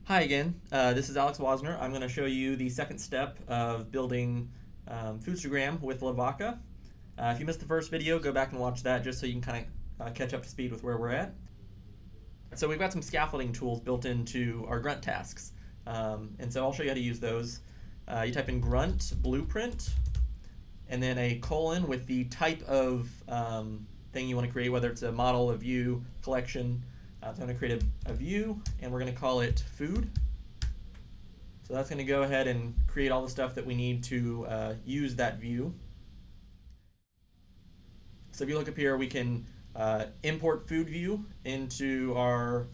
Hi again, this is Alex Wasner. I'm going to show you the second step of building Foodstagram with Lavaca. If you missed the first video, go back and watch that just so you can kind of catch up to speed with where we're at. So we've got some scaffolding tools built into our grunt tasks. And so I'll show you how to use those. You type in grunt blueprint and then a colon with the type of thing you want to create, whether it's a model, a view, collection. So I'm going to create a view, and we're going to call it food. So that's going to go ahead and create all the stuff that we need to use that view. So if you look up here, we can import food view into our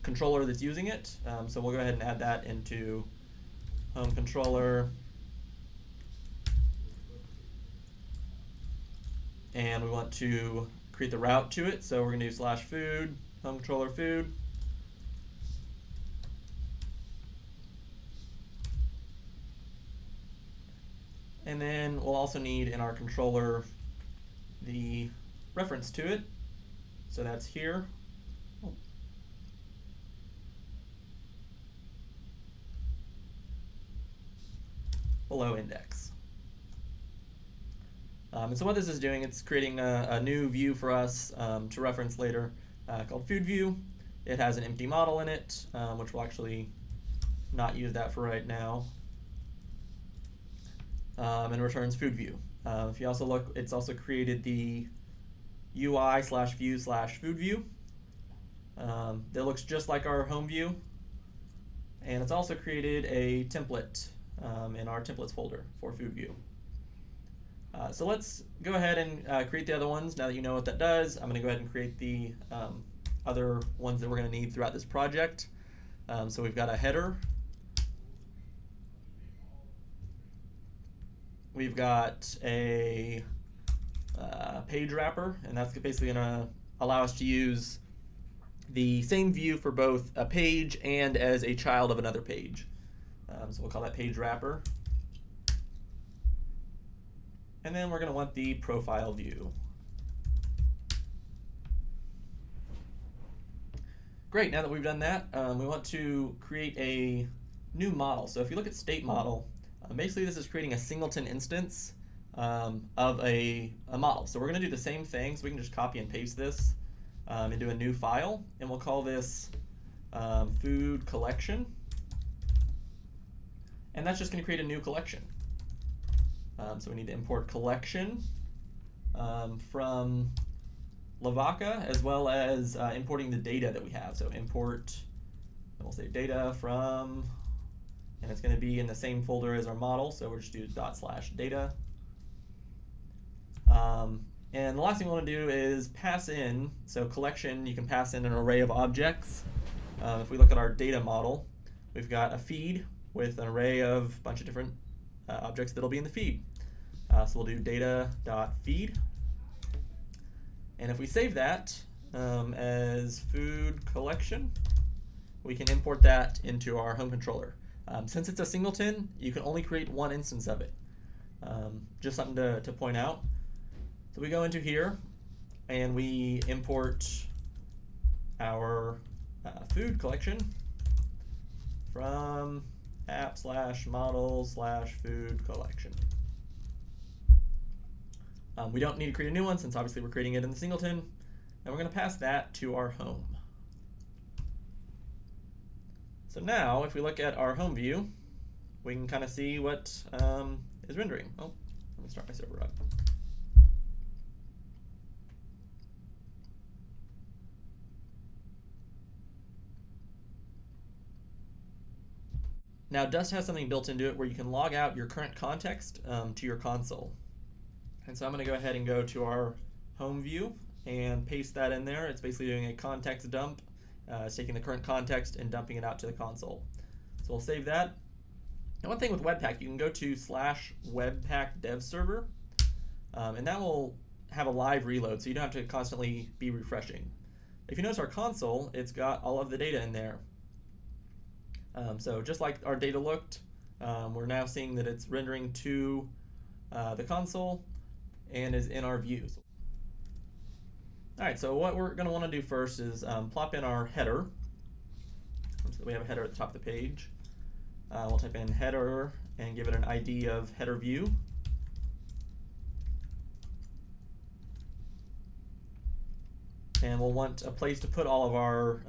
controller that's using it. So we'll go ahead and add that into home controller. And we want to create the route to it. So we're going to do /food, home controller food. And then we'll also need in our controller the reference to it. So that's here. Below index. And so what this is doing, it's creating a new view for us to reference later called food view. It has an empty model in it, which we'll actually not use that for right now. And returns food view. If you also look, it's also created the UI/view/food view. That looks just like our home view. And it's also created a template in our templates folder for food view. So let's go ahead and create the other ones. Now that you know what that does, I'm going to go ahead and create the other ones that we're going to need throughout this project. So we've got a header. We've got a page wrapper, and that's basically going to allow us to use the same view for both a page and as a child of another page. So we'll call that page wrapper. And then we're going to want the profile view. Great, now that we've done that, we want to create a new model. So if you look at state model, basically this is creating a singleton instance of a model. So we're going to do the same thing, so we can just copy and paste this into a new file, and we'll call this food collection. And that's just going to create a new collection. So we need to import collection from Lavaca, as well as importing the data that we have. So import, and we'll say data from, and it's going to be in the same folder as our model. So we'll just do ./data. And the last thing we want to do is pass in, so collection, you can pass in an array of objects. If we look at our data model, we've got a feed with an array of a bunch of different objects that'll be in the feed. So we'll do data.feed. And if we save that as food collection, we can import that into our home controller. Since it's a singleton, you can only create one instance of it. Just something to point out. So we go into here and we import our food collection from app/model/food collection. We don't need to create a new one since obviously we're creating it in the singleton, and we're going to pass that to our home. So now if we look at our home view, we can kind of see what is rendering. Oh, let me start my server up. Now Dust has something built into it where you can log out your current context to your console. And so I'm going to go ahead and go to our home view and paste that in there. It's basically doing a context dump. It's taking the current context and dumping it out to the console. So we'll save that. And one thing with Webpack, you can go to /webpack dev server, and that will have a live reload, so you don't have to constantly be refreshing. If you notice our console, it's got all of the data in there. So just like our data looked, we're now seeing that it's rendering to the console and is in our views. All right, so what we're going to want to do first is plop in our header. so we have a header at the top of the page. We'll type in header and give it an ID of header view. And we'll want a place to put all of our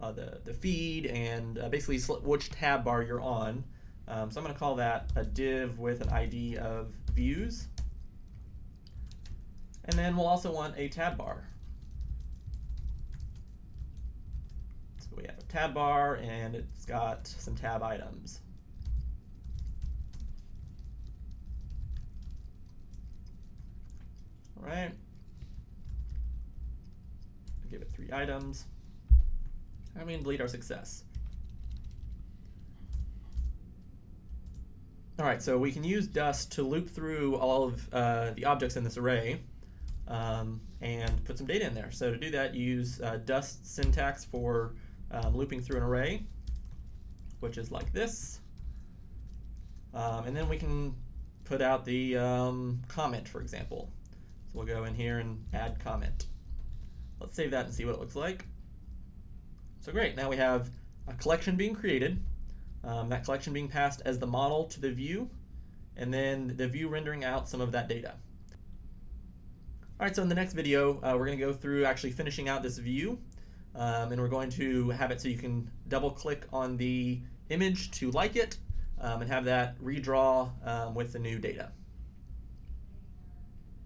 the feed and basically which tab bar you're on. So I'm going to call that a div with an ID of views. And then we'll also want a tab bar. So we have a tab bar and it's got some tab items. All right. Give it 3 items. And we can delete our success. All right, so we can use dust to loop through all of the objects in this array and put some data in there. So to do that, use dust syntax for looping through an array, which is like this. And then we can put out the comment, for example. So we'll go in here and add comment. Let's save that and see what it looks like. So great, now we have a collection being created, that collection being passed as the model to the view, and then the view rendering out some of that data. All right, so in the next video, we're going to go through actually finishing out this view, and we're going to have it so you can double click on the image to like it, and have that redraw with the new data.